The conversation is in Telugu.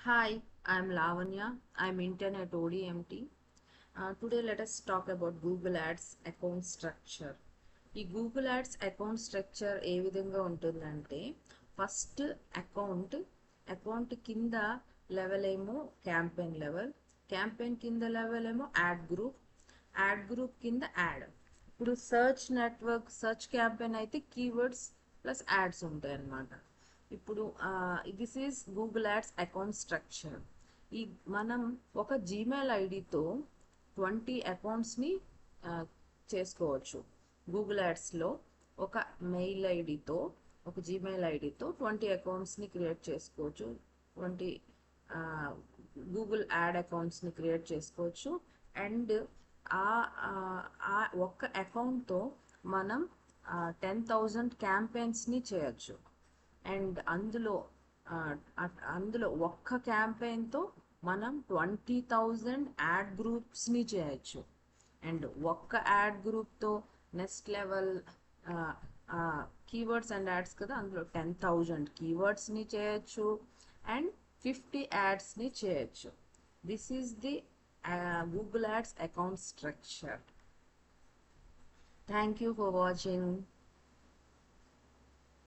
Hi, I'm Lavanya. I'm intern at ODMT. Today, let us talk about Google Ads account structure. ఈ గూగుల్ యాడ్స్ అకౌంట్ స్ట్రక్చర్ ఏ విధంగా ఉంటుందంటే ఫస్ట్ అకౌంట్ కింద లెవెల్ ఏమో క్యాంపెయిన్ కింద లెవెల్ ఏమో యాడ్ గ్రూప్ కింద యాడ్. ఇప్పుడు సర్చ్ క్యాంపెయిన్ అయితే కీవర్డ్స్ ప్లస్ యాడ్స్ ఉంటాయి అన్నమాట. ఇప్పుడు this is Google ads account structure. ఈ మనం ఒక జీమెయిల్ ఐడితో 20 అకౌంట్స్ని చేసుకోవచ్చు. గూగుల్ యాడ్స్లో ఒక జీమెయిల్ ఐడితో 20 అకౌంట్స్ని క్రియేట్ చేసుకోవచ్చు. 20 గూగుల్ యాడ్ అకౌంట్స్ని క్రియేట్ చేసుకోవచ్చు. అండ్ ఒక్క అకౌంట్తో మనం 10,000 క్యాంపెయిన్స్ని చేయొచ్చు. అండ్ అందులో ఒక్క క్యాంపెయిన్తో మనం 20,000 యాడ్ గ్రూప్స్ని చేయొచ్చు. అండ్ ఒక్క యాడ్ గ్రూప్తో next level keywords and ads కదా, అందులో 10,000 కీవర్డ్స్ని చేయొచ్చు అండ్ 50 యాడ్స్ని చేయొచ్చు. This is the Google ads account structure. Thank you for watching.